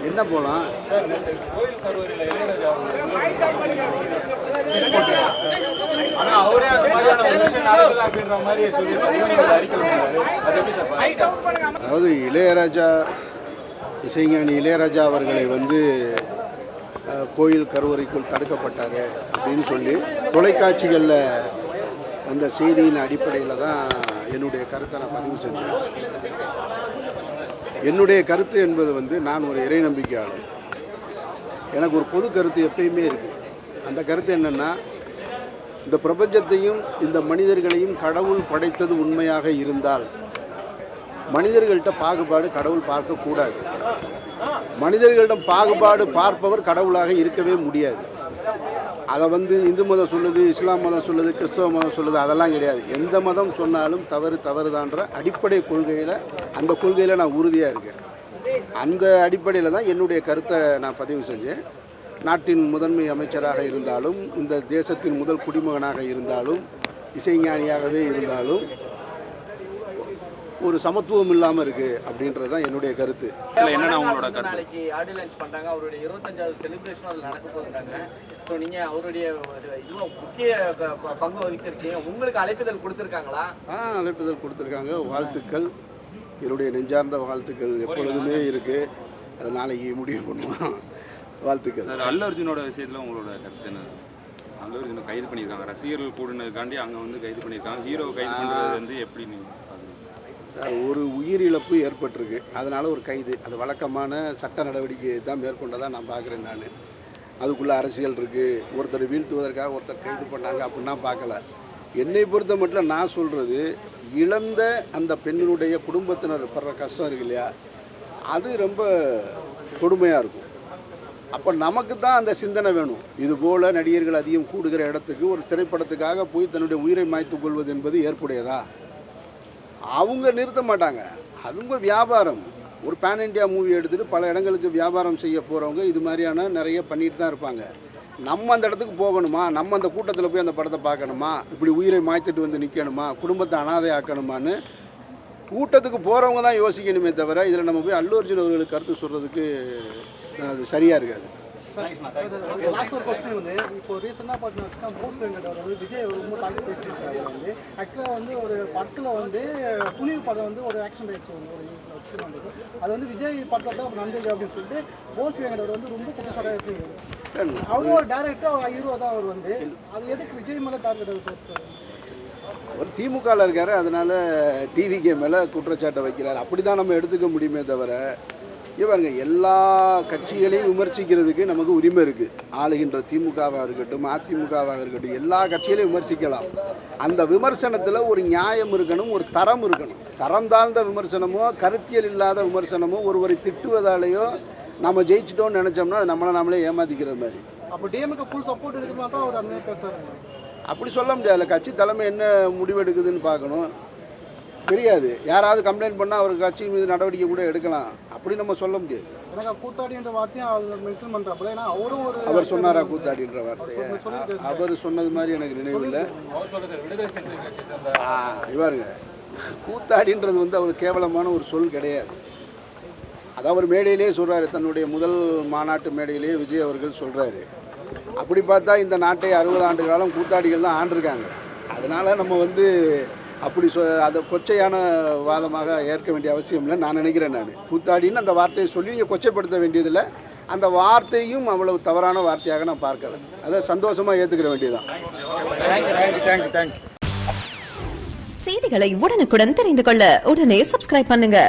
என்ன போலாம் அதாவது இளையராஜா இசைஞானி இளையராஜா அவர்களை கோயில் கருவறைக்குள் தடுக்கப்பட்டார் அப்படின்னு சொல்லி தொலைக்காட்சிகளில் அந்த செய்தியின் அடிப்படையில் தான் என்னுடைய கருத்தை நான் பதிவு செஞ்சேன். என்னுடைய கருத்து என்பது நான் ஒரு இறை நம்பிக்கையாளர். எனக்கு ஒரு பொது கருத்து எப்பயுமே இருக்குது. அந்த கருத்து என்னென்னா, இந்த பிரபஞ்சத்தையும் இந்த மனிதர்களையும் கடவுள் படைத்தது உண்மையாக இருந்தால் மனிதர்கள்ட்ட பாகுபாடு கடவுள் பார்க்கக்கூடாது. மனிதர்களிடம் பாகுபாடு பார்ப்பவர் கடவுளாக இருக்கவே முடியாது. அதை இந்து மதம் சொல்லுது, இஸ்லாம் மதம் சொல்லுது, கிறிஸ்தவ மதம் சொல்லுது, அதெல்லாம் கிடையாது. எந்த மதம் சொன்னாலும் தவறுதான்ற அடிப்படை கொள்கையில், அந்த கொள்கையில் நான் உறுதியாக இருக்கேன். அந்த அடிப்படையில் தான் என்னுடைய கருத்தை நான் பதிவு செஞ்சேன். நாட்டின் முதன்மை அமைச்சராக இருந்தாலும், இந்த தேசத்தின் முதல் குடிமகனாக இருந்தாலும், இசைஞானியாகவே இருந்தாலும் ஒரு சமத்துவம் இல்லாமல் இருக்கு அப்படின்றது தான் என்னுடைய கருத்து. நாளைக்கு ஆடியோ லான்ச் பண்றாங்க. அவருடைய 25வது செலிப்ரேஷன் அதில் நடக்க போகிறாங்க. ஸோ நீங்க அவருடைய இவ்வளோ முக்கிய பங்கு வகிச்சிருக்கீங்க. உங்களுக்கு அழைப்புதல் கொடுத்துருக்காங்களா? அழைப்புதல் கொடுத்துருக்காங்க. வாழ்த்துக்கள், என்னுடைய நெஞ்சார்ந்த வாழ்த்துக்கள் எப்பொழுதுமே இருக்கு. அதை நாளைக்கு முடிவு பண்ணுவோம். வாழ்த்துக்கள். அல்லு அர்ஜுனோட விஷயத்தில் உங்களோட கருத்து என்ன? அல்லு அர்ஜுனை கைது பண்ணியிருக்காங்க, ரசிகர்கள் கூடினதுக்காண்டி அங்கே கைது பண்ணியிருக்காங்க. ஹீரோவை கைது பண்ணுறது எப்படி ஒரு உயிரிழப்பு ஏற்பட்டிருக்கு, அதனால ஒரு கைது. அது வழக்கமான சட்ட நடவடிக்கை தான் மேற்கொண்டதாக நான் பார்க்குறேன். நான் அதுக்குள்ளே அரசியல் இருக்குது. ஒருத்தர் வீழ்த்துவதற்காக ஒருத்தர் கைது பண்ணாங்க அப்படின்னா பார்க்கல. என்னை பொறுத்த மட்டும் நான் சொல்கிறது, இழந்த அந்த பெண்ணினுடைய குடும்பத்தினர் படுற கஷ்டம் இருக்கு இல்லையா, அது ரொம்ப கொடுமையாக இருக்கும். அப்போ நமக்கு தான் அந்த சிந்தனை வேணும். இதுபோல் நடிகர்கள் அதிகம் கூடுகிற இடத்துக்கு ஒரு திரைப்படத்துக்காக போய் தன்னுடைய உயிரை மாய்த்து கொள்வது என்பது ஏற்புடையதா? அவங்க நிறுத்த மாட்டாங்க. அதுங்க வியாபாரம். ஒரு பேன் இண்டியா மூவி எடுத்துகிட்டு பல இடங்களுக்கு வியாபாரம் செய்ய போகிறவங்க இது மாதிரியான நிறைய பண்ணிட்டு தான் இருப்பாங்க. நம்ம அந்த இடத்துக்கு போகணுமா? நம்ம அந்த கூட்டத்தில் போய் அந்த படத்தை பார்க்கணுமா? இப்படி உயிரை மாய்த்துட்டு நிற்கணுமா? குடும்பத்தை அனாதை ஆக்கணுமான்னு கூட்டத்துக்கு போகிறவங்க தான் யோசிக்கணுமே தவிர, இதில் நம்ம போய் அல்லு அர்ஜுன் அவர்களுக்கு கருத்து சொல்கிறதுக்கு அது சரியாக இருக்காது. லாஸ்ட் ஒரு கொஸ்டின் இப்போ ரீசெண்டாக பார்த்தீங்கன்னா போஸ் வெங்கட் அவர் விஜய் ரொம்ப தாக்கி பேசியிருக்காரு. ஆக்சுவலாக ஒரு படத்தில் துணிவு படம் ஒரு ஆக்ஷன் ஆயிடுச்சு. அது விஜய் படத்தில் தான் நடந்தது அப்படின்னு சொல்லிட்டு போஸ் வெங்கட் அவர் ரொம்ப குற்றச்சாட்டாக இருக்கு. அவரும் ஒரு டேரக்டர், அவர் ஹீரோ தான். அவர் அது எதுக்கு விஜய் மேலே டார்கெட் ஒரு திமுகவில் இருக்காரு, அதனால டிவிகே மேலே குற்றச்சாட்டை வைக்கிறார். அப்படி தான் நம்ம எடுத்துக்க முடியுமே தவிர, இவங்க எல்லா கட்சிகளையும் விமர்சிக்கிறதுக்கு நமக்கு உரிமை இருக்குது. ஆளுகின்ற திமுகவாக இருக்கட்டும், அதிமுகவாக இருக்கட்டும், எல்லா கட்சிகளையும் விமர்சிக்கலாம். அந்த விமர்சனத்தில் ஒரு நியாயம் இருக்கணும், ஒரு தரம் இருக்கணும். தரம் தாழ்ந்த விமர்சனமோ, கருத்தியல் இல்லாத விமர்சனமோ, ஒருவரை திட்டுவதாலேயோ நம்ம ஜெயிச்சிட்டோம்னு நினச்சோம்னா அது நம்மளை நாமளே ஏமாத்திக்கிற மாதிரி. அப்போ டிஎம்கே ஃபுல் சப்போர்ட் இருக்குன்னா தான் அவர் அந்த பேசுறாரு. அப்படி சொல்ல முடியாது. கட்சி தலைமை என்ன முடிவெடுக்குதுன்னு பார்க்கணும். தெரியாது, யாராவது கம்ப்ளைண்ட் பண்ணால் அவர் கட்சி மீது நடவடிக்கை கூட எடுக்கலாம். அப்படி நம்ம சொல்ல முடியாது. கூத்தாடின்ற வார்த்தையும் மென்ஷன் பண்றாப்ல. ஏன்னா அவர் சொன்னாரா கூத்தாடின்ற வார்த்தையை? அவர் சொன்னது மாதிரி எனக்கு நினைவில்லை. இவருங்க கூத்தாடின்றது அவர் கேவலமான ஒரு சொல் கிடையாது. அது அவர் மேடையிலேயே சொல்றாரு. தன்னுடைய முதல் மாநாட்டு மேடையிலேயே விஜய் அவர்கள் சொல்றாரு. அப்படி பார்த்தா இந்த நாட்டை 60 ஆண்டு காலம் கூத்தாடிகள் தான் ஆண்டிருக்காங்க. அதனால நம்ம அப்படி அதை கொச்சையான வாதமாக ஏற்க வேண்டிய அவசியம் இல்லை நான் நினைக்கிறேன். நான் கூத்தாடின்னு அந்த வார்த்தையை சொல்லி நீங்கள் கொச்சைப்படுத்த வேண்டியதில்லை. அந்த வார்த்தையும் அவ்வளவு தவறான வார்த்தையாக நான் பார்க்கல. அதை சந்தோஷமாக ஏற்றுக்கிற வேண்டியதுதான். செய்திகளை உடனுக்குடன் தெரிந்து கொள்ள உடனே சப்ஸ்கிரைப் பண்ணுங்க.